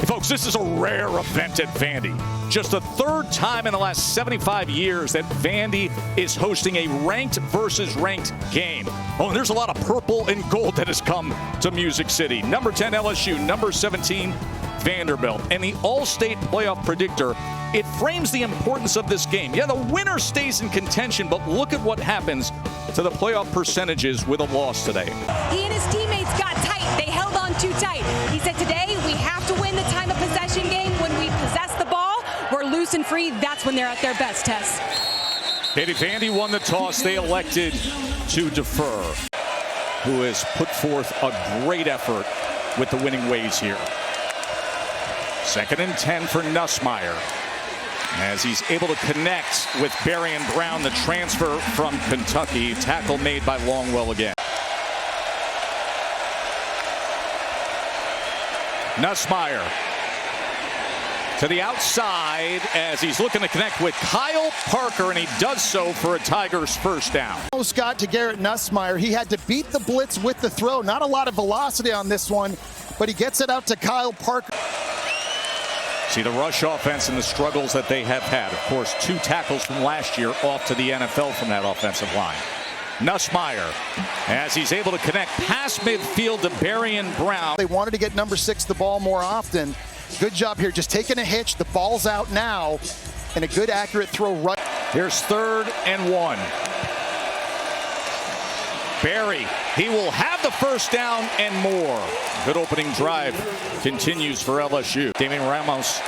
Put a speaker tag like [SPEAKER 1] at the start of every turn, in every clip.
[SPEAKER 1] Folks, this is a rare event at Vandy. Just the third time in the last 75 years that Vandy is hosting a ranked versus ranked game. Oh, and there's a lot of purple and gold that has come to Music City. Number 10 LSU, number 17 Vanderbilt. And the All-State playoff predictor, it frames the importance of this game. Yeah, the winner stays in contention, but look at what happens to the playoff percentages with a loss today.
[SPEAKER 2] He and his teammates got tight. They held on too tight. He said today we have to win the time of possession game. When we possess the ball, we're loose and free. That's when they're at their best, Tess.
[SPEAKER 1] Vandy won the toss. They elected to defer. Who has put forth a great effort with the winning ways here. 2nd and 10 for Nussmeier, as he's able to connect with Berrien Brown, the transfer from Kentucky. Tackle made by Longwell again. Nussmeier to the outside as he's looking to connect with Kyle Parker, and he does so for a Tigers first down.
[SPEAKER 3] Almost got to Garrett Nussmeier. He had to beat the blitz with the throw. Not a lot of velocity on this one, but he gets it out to Kyle Parker.
[SPEAKER 1] See the rush offense and the struggles that they have had. Of course, 2 tackles from last year off to the NFL from that offensive line. Nussmeier, as he's able to connect past midfield to Berrien Brown.
[SPEAKER 3] They wanted to get number 6 the ball more often. Good job here, just taking a hitch. The ball's out now, and a good accurate throw right.
[SPEAKER 1] Here's 3rd and 1. Barry, he will have the first down and more. Good opening drive continues for LSU. Damian Ramos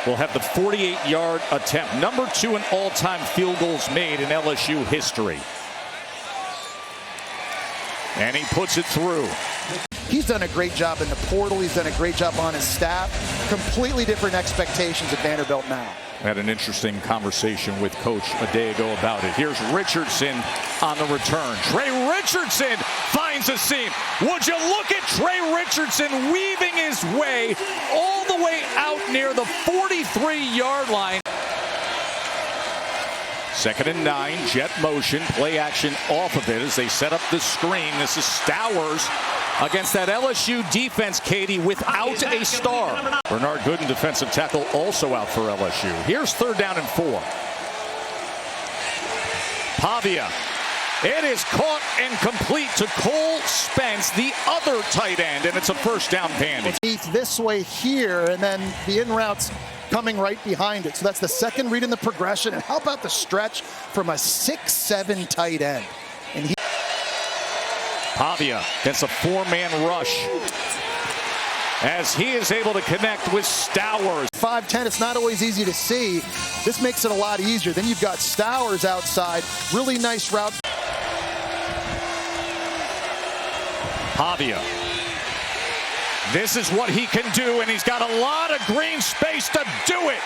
[SPEAKER 1] will have the 48-yard attempt. Number 2 in all-time field goals made in LSU history. And he puts it through.
[SPEAKER 3] He's done a great job in the portal. He's done a great job on his staff. Completely different expectations at Vanderbilt now.
[SPEAKER 1] Had an interesting conversation with Coach a day ago about it. Here's Richardson on the return. Trey Richardson finds a seam. Would you look at Trey Richardson weaving his way all the way out near the 43-yard line. 2nd and 9, jet motion, play action off of it as they set up the screen. This is Stowers against that LSU defense, Katie, without a star. Bernard Gooden, defensive tackle, also out for LSU. Here's 3rd down and 4. Pavia. It is caught and complete to Cole Spence, the other tight end, and it's a first down Vandy.
[SPEAKER 3] This way here, and then the in routes coming right behind it. So that's the 2nd read in the progression. And how about the stretch from a 6'7" tight end? And he
[SPEAKER 1] Pavia gets a 4-man rush as he is able to connect with Stowers.
[SPEAKER 3] 5'10", it's not always easy to see. This makes it a lot easier. Then you've got Stowers outside. Really nice route.
[SPEAKER 1] Pavia. This is what he can do, and he's got a lot of green space to do it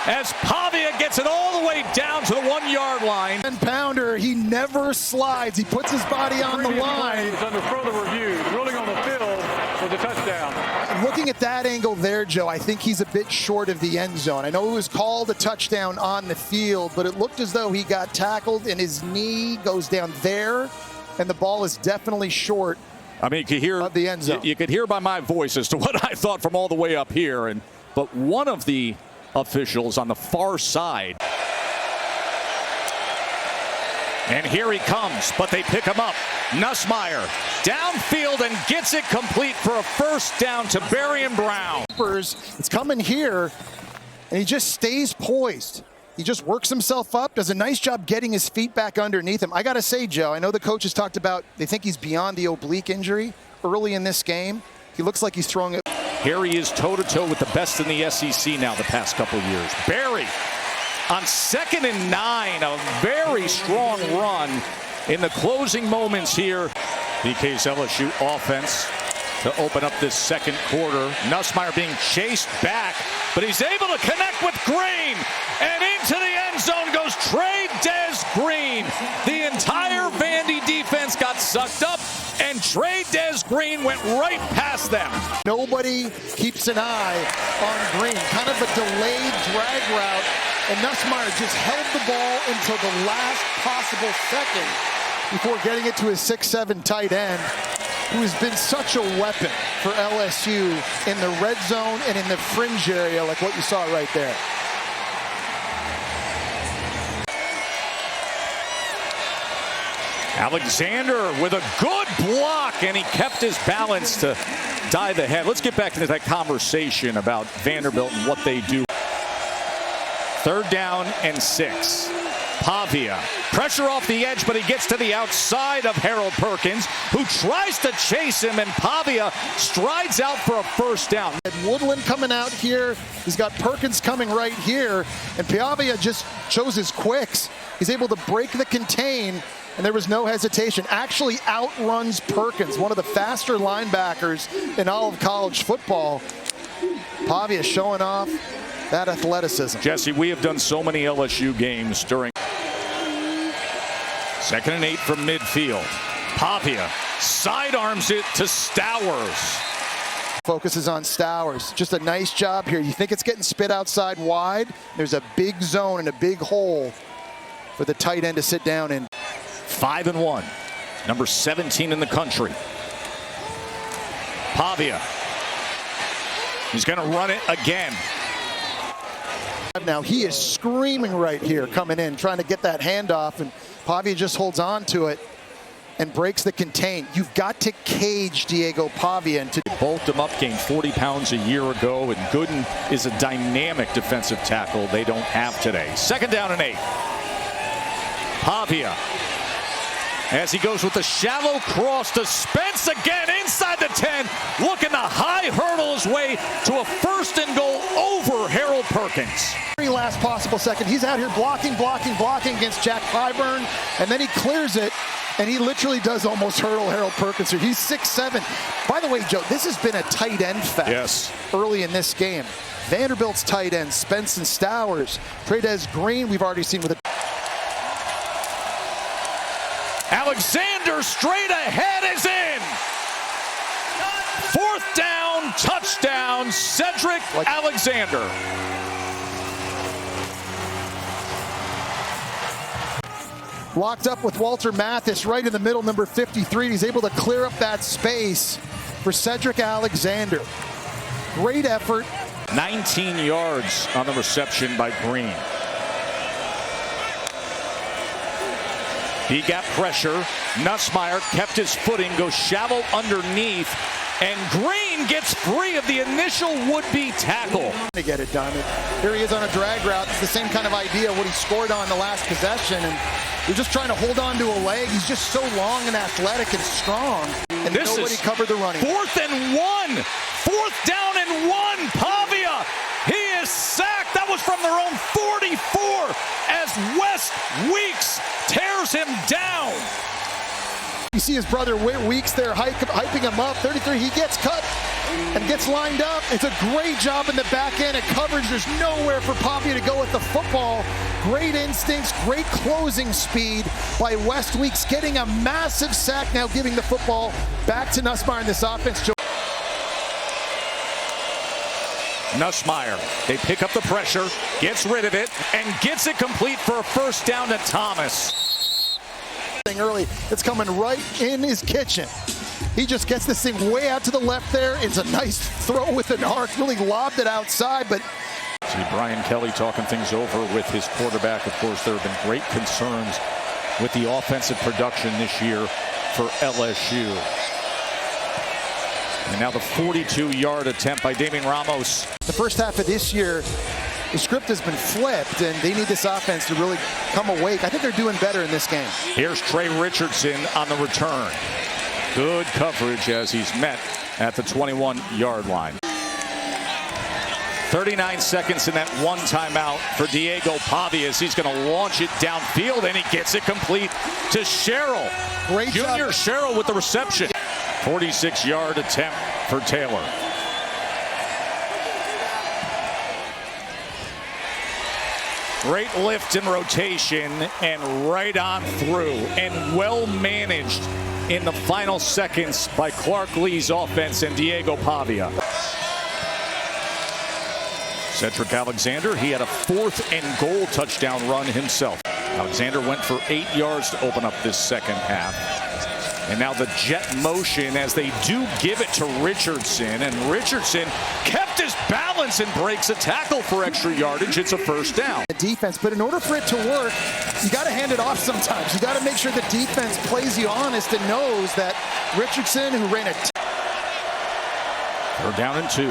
[SPEAKER 1] as Pavia gets it all the way down to the 1-yard line.
[SPEAKER 3] 10-pounder, he never slides. He puts his body on the line.
[SPEAKER 4] It's under further review. Ruling on the field for the touchdown.
[SPEAKER 3] Looking at that angle there, Joe, I think he's a bit short of the end zone. I know it was called a touchdown on the field, but it looked as though he got tackled and his knee goes down there, and the ball is definitely short.
[SPEAKER 1] I mean, you could hear
[SPEAKER 3] the end zone.
[SPEAKER 1] You could hear by my voice as to what I thought from all the way up here. But one of the officials on the far side. And here he comes, but they pick him up. Nussmeier downfield and gets it complete for a first down to Berrien Brown.
[SPEAKER 3] It's coming here, and he just stays poised. He just works himself up, does a nice job getting his feet back underneath him. I got to say, Joe, I know the coach has talked about they think he's beyond the oblique injury early in this game. He looks like he's throwing it.
[SPEAKER 1] Here he is toe-to-toe with the best in the SEC now the past couple years. Barry on 2nd and 9, a very strong run in the closing moments here. BK's LSU offense to open up this 2nd quarter. Nussmeier being chased back, but he's able to connect with Green. And into the end zone goes Trey Des Green. The entire Vandy defense got sucked up, and Trey Des Green went right past them.
[SPEAKER 3] Nobody keeps an eye on Green. Kind of a delayed drag route, and Nussmeier just held the ball until the last possible second before getting it to his 6'7" tight end. who has been such a weapon for LSU in the red zone and in the fringe area, like what you saw right there.
[SPEAKER 1] Alexander with a good block, and he kept his balance to dive ahead. Let's get back into that conversation about Vanderbilt and what they do. 3rd down and 6. Pavia, pressure off the edge, but he gets to the outside of Harold Perkins, who tries to chase him, and Pavia strides out for a 1st down.
[SPEAKER 3] Woodland coming out here. He's got Perkins coming right here, and Pavia just shows his quicks. He's able to break the contain, and there was no hesitation. Actually outruns Perkins, one of the faster linebackers in all of college football. Pavia showing off that athleticism.
[SPEAKER 1] Jesse, we have done so many LSU games during 2nd and 8 from midfield. Pavia sidearms it to Stowers.
[SPEAKER 3] Focuses on Stowers. Just a nice job here. You think it's getting spit outside wide? There's a big zone and a big hole for the tight end to sit down in.
[SPEAKER 1] 5 and 1. Number 17 in the country. Pavia. He's going to run it again.
[SPEAKER 3] Now he is screaming right here, coming in, trying to get that handoff, and Pavia just holds on to it and breaks the contain. You've got to cage Diego Pavia. And
[SPEAKER 1] bulked him up, gained 40 pounds a year ago, and Gooden is a dynamic defensive tackle they don't have today. 2nd down and 8. Pavia, as he goes with the shallow cross to Spence again inside the 10, looking to high hurdle his way to a 1st and goal over Harold Perkins.
[SPEAKER 3] Very last possible second. He's out here blocking against Jack Pyburn, and then he clears it, and he literally does almost hurdle Harold Perkins here. He's 6'7". By the way, Joe, this has been a tight end fest early in this game. Vanderbilt's tight end, Spence and Stowers. Trades Green, we've already seen with a
[SPEAKER 1] Alexander straight ahead is in. 4th down, touchdown, Cedric Alexander.
[SPEAKER 3] Locked up with Walter Mathis right in the middle, number 53. He's able to clear up that space for Cedric Alexander. Great effort.
[SPEAKER 1] 19 yards on the reception by Green. He got pressure. Nussmeier kept his footing, goes shallow underneath, and Green gets free of the initial would-be tackle.
[SPEAKER 3] To get it done. Here he is on a drag route. It's the same kind of idea what he scored on the last possession, and you're just trying to hold on to a leg. He's just so long and athletic and strong, and nobody covered the running.
[SPEAKER 1] 4th and 1. 4th down and 1. Pavia. He is sacked. That was from their own 44 as West Weeks tears him down.
[SPEAKER 3] You see his brother Weeks there hyping him up. 33, he gets cut and gets lined up. It's a great job in the back end of coverage. There's nowhere for Pavia to go with the football. Great instincts, great closing speed by West Weeks, getting a massive sack, now giving the football back to Nussmeier in this offense.
[SPEAKER 1] Nussmeier, they pick up the pressure, gets rid of it, and gets it complete for a 1st down to Thomas.
[SPEAKER 3] Early, it's coming right in his kitchen. He just gets this thing way out to the left there. It's a nice throw with an arc, really lobbed it outside, but
[SPEAKER 1] see Brian Kelly talking things over with his quarterback. Of course, there have been great concerns with the offensive production this year for LSU. And now the 42-yard attempt by Damian Ramos.
[SPEAKER 3] The first half of this year, the script has been flipped, and they need this offense to really come awake. I think they're doing better in this game.
[SPEAKER 1] Here's Trey Richardson on the return. Good coverage as he's met at the 21-yard line. 39 seconds in that one timeout for Diego Pavia as he's going to launch it downfield, and he gets it complete to Sherrill.
[SPEAKER 3] Great job.
[SPEAKER 1] Junior Sherrill with the reception. 46-yard attempt for Taylor. Great lift and rotation, and right on through, and well managed in the final seconds by Clark Lee's offense and Diego Pavia. Cedric Alexander, he had a 4th and goal touchdown run himself. Alexander went for 8 yards to open up this second half. And now the jet motion as they do give it to Richardson. And Richardson kept his balance and breaks a tackle for extra yardage. It's a first down.
[SPEAKER 3] The defense, but in order for it to work, you got to hand it off sometimes. You got to make sure the defense plays you honest and knows that Richardson, who ran a...
[SPEAKER 1] They're down and 2.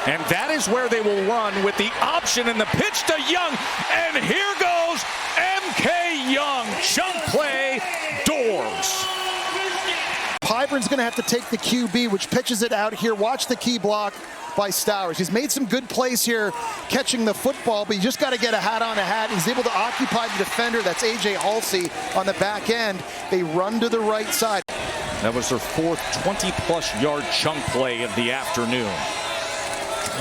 [SPEAKER 1] And that is where they will run with the option and the pitch to Young. And here goes M.K. Young. Chunk play, Doors.
[SPEAKER 3] Pyron's going to have to take the QB, which pitches it out here. Watch the key block by Stowers. He's made some good plays here catching the football, but you just got to get a hat on a hat. He's able to occupy the defender. That's A.J. Halsey on the back end. They run to the right side.
[SPEAKER 1] That was their fourth 20-plus yard chunk play of the afternoon.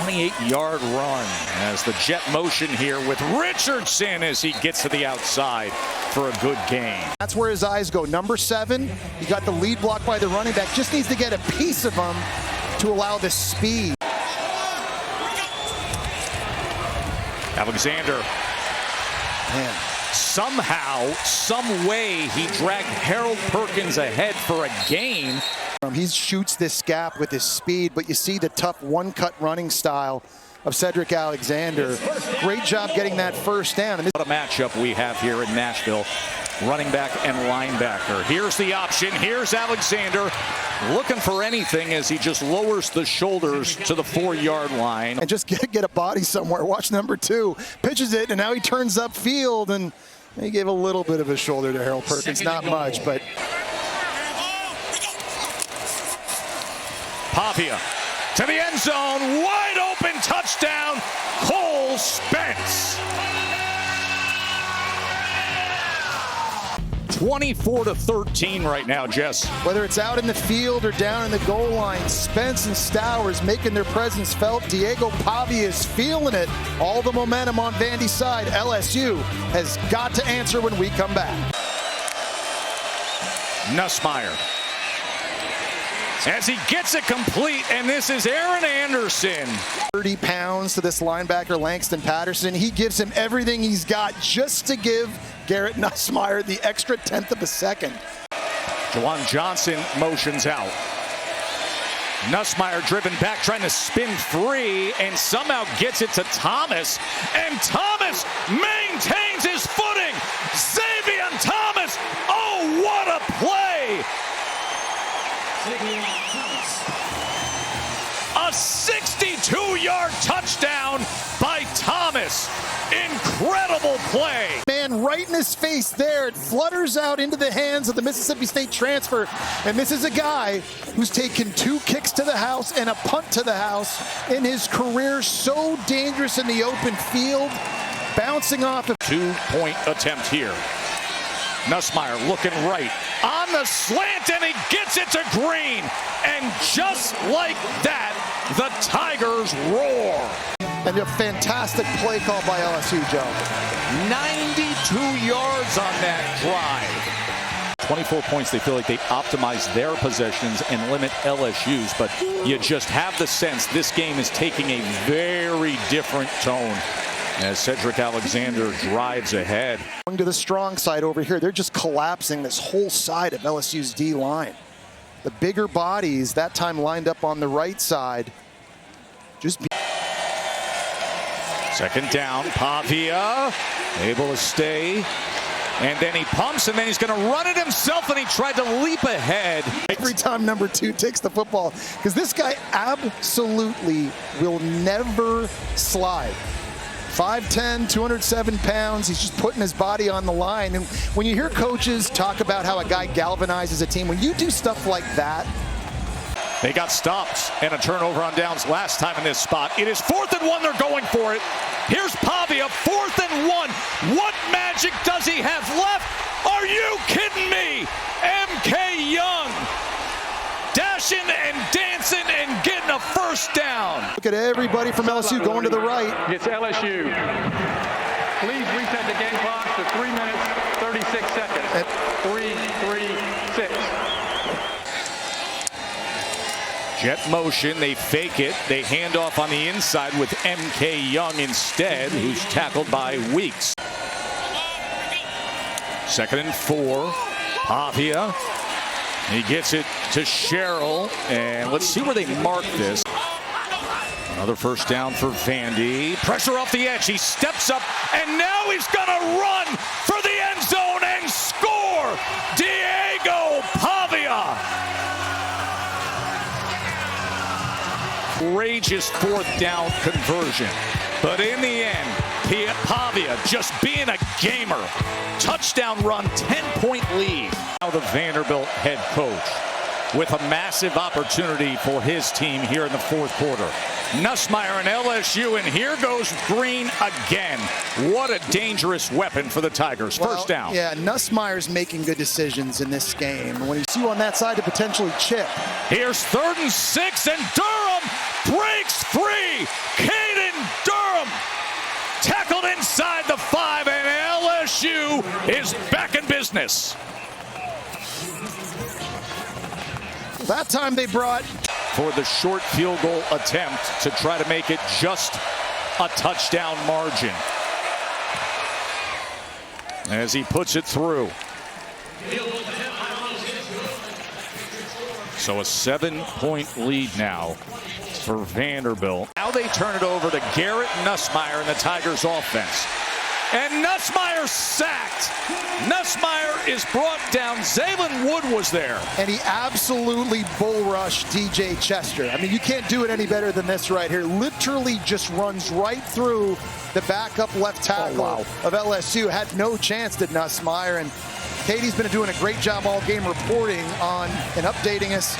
[SPEAKER 1] 28-yard run as the jet motion here with Richardson as he gets to the outside for a good gain.
[SPEAKER 3] That's where his eyes go. Number 7, he got the lead block by the running back. Just needs to get a piece of him to allow the speed.
[SPEAKER 1] Alexander.
[SPEAKER 3] Man.
[SPEAKER 1] Somehow, some way, he dragged Harold Perkins ahead for a gain.
[SPEAKER 3] He shoots this gap with his speed, but you see the tough one-cut running style of Cedric Alexander. Great job getting that first down. And
[SPEAKER 1] what a matchup we have here in Nashville. Running back and linebacker. Here's the option. Here's Alexander looking for anything as he just lowers the shoulders to the 4-yard line.
[SPEAKER 3] And just get a body somewhere. Watch number 2. Pitches it, and now he turns upfield, and he gave a little bit of a shoulder to Harold Perkins. Not much, but...
[SPEAKER 1] Pavia to the end zone, wide open touchdown, Cole Spence. 24-13 right now, Jess.
[SPEAKER 3] Whether it's out in the field or down in the goal line, Spence and Stowers making their presence felt. Diego Pavia is feeling it. All the momentum on Vandy's side. LSU has got to answer when we come back.
[SPEAKER 1] Nussmeier. As he gets it complete, and this is Aaron Anderson.
[SPEAKER 3] 30 pounds to this linebacker, Langston Patterson. He gives him everything he's got just to give Garrett Nussmeier the extra 1/10 of a second.
[SPEAKER 1] Juwan Johnson motions out. Nussmeier driven back, trying to spin free, and somehow gets it to Thomas. And Thomas maintains his footing. Xavier Thomas, oh, what a play! A 62-yard touchdown by Thomas. Incredible play.
[SPEAKER 3] Man, right in his face there. It flutters out into the hands of the Mississippi State transfer. And this is a guy who's taken 2 kicks to the house and a punt to the house in his career. So dangerous in the open field. Bouncing off a
[SPEAKER 1] 2-point attempt here. Nussmeier looking right on the slant, and he gets it to Green. And just like that, the Tigers roar.
[SPEAKER 3] And a fantastic play call by LSU, Joe.
[SPEAKER 1] 92 yards on that drive. 24 points. They feel like they optimize their possessions and limit LSU's, but you just have the sense this game is taking a very different tone as Cedric Alexander drives ahead.
[SPEAKER 3] Going to the strong side over here, they're just collapsing this whole side of LSU's D-line. The bigger bodies, that time lined up on the right side.
[SPEAKER 1] Second down, Pavia able to stay. And then he pumps, and then he's going to run it himself, and he tried to leap ahead.
[SPEAKER 3] Every time number 2 takes the football, because this guy absolutely will never slide. 5'10", 207 pounds. He's just putting his body on the line. And when you hear coaches talk about how a guy galvanizes a team, when you do stuff like that.
[SPEAKER 1] They got stopped and a turnover on downs last time in this spot. It is 4th and 1. They're going for it. Here's Pavia, 4th and 1. What magic does he have left? Are you kidding me? M.K. Young dashing and dancing and getting a first down.
[SPEAKER 3] Look at everybody from LSU going to the right.
[SPEAKER 4] It's LSU. Please reset the game clock to 3 minutes, 36 seconds. 3-3-6.
[SPEAKER 1] Jet motion, they fake it. They hand off on the inside with M.K. Young instead, who's tackled by Weeks. 2nd and 4. Pavia. He gets it to Sherrill. And let's see where they mark this. Another first down for Vandy. Pressure off the edge. He steps up, and now he's going to run for the end zone and score. Diego Pavia. Courageous fourth down conversion. But in the end, Pavia just being a gamer. Touchdown run, 10-point lead. Now the Vanderbilt head coach with a massive opportunity for his team here in the fourth quarter. Nussmeier and LSU, and here goes Green again. What a dangerous weapon for the Tigers. First down.
[SPEAKER 3] Yeah, Nussmeier's making good decisions in this game. When you see you on that side to potentially chip.
[SPEAKER 1] Here's 3rd and 6, and Durham breaks free. Caden Durham tackled inside the 5, and LSU is back in business.
[SPEAKER 3] That time they brought
[SPEAKER 1] for the short field goal attempt to try to make it just a touchdown margin. As he puts it through. So a 7-point lead now for Vanderbilt. Now they turn it over to Garrett Nussmeier in the Tigers offense. And Nussmeier sacked. Nussmeier is brought down. Zaylen Wood was there.
[SPEAKER 3] And he absolutely bull rushed DJ Chester. I mean, you can't do it any better than this right here. Literally just runs right through the backup left tackle of LSU. Had no chance, did Nussmeier. And Katie's been doing a great job all game reporting on and updating us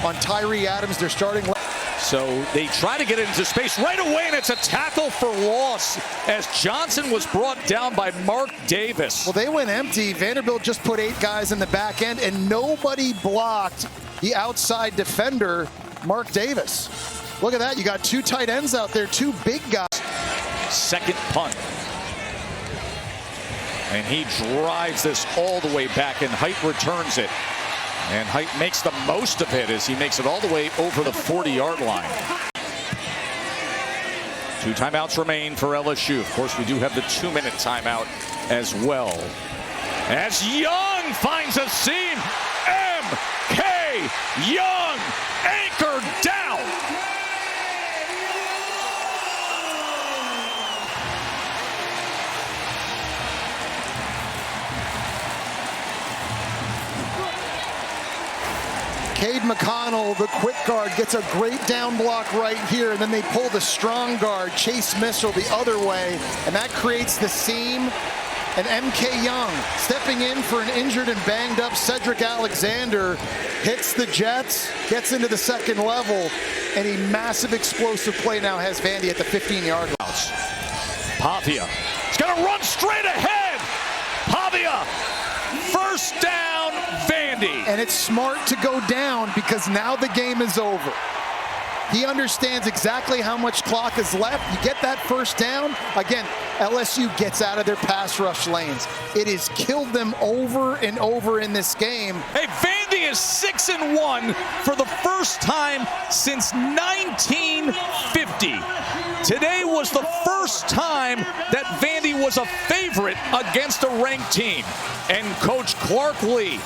[SPEAKER 3] on Tyree Adams, their starting left.
[SPEAKER 1] So they try to get it into space right away, and it's a tackle for loss as Johnson was brought down by Mark Davis.
[SPEAKER 3] Well, they went empty. Vanderbilt just put 8 guys in the back end, and nobody blocked the outside defender, Mark Davis. Look at that. You got 2 tight ends out there, 2 big guys.
[SPEAKER 1] Second punt. And he drives this all the way back, and Height returns it. And Height makes the most of it as he makes it all the way over the 40-yard line. 2 timeouts remain for LSU. Of course, we do have the 2-minute timeout as well. As Young finds a seam. M.K. Young anchored down.
[SPEAKER 3] Cade McConnell, the quick guard, gets a great down block right here, and then they pull the strong guard, Chase Mitchell, the other way, and that creates the seam. And M.K. Young stepping in for an injured and banged up Cedric Alexander hits the Jets, gets into the second level, and a massive explosive play now has Vandy at the 15-yard line.
[SPEAKER 1] Pavia. He's going to run straight ahead. Pavia. First down, Vandy.
[SPEAKER 3] And it's smart to go down because now the game is over. He understands exactly how much clock is left. You get that first down. Again, LSU gets out of their pass rush lanes. It has killed them over and over in this game.
[SPEAKER 1] Hey, Vandy is 6-1 for the first time since 1950. Today was the first time that Vandy was a favorite against a ranked team. And Coach Clark Lee.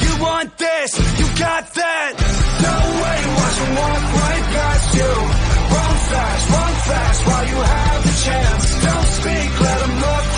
[SPEAKER 5] You want this, you got that. No way, watch him walk right past you. Run fast while you have the chance. Don't speak, let him look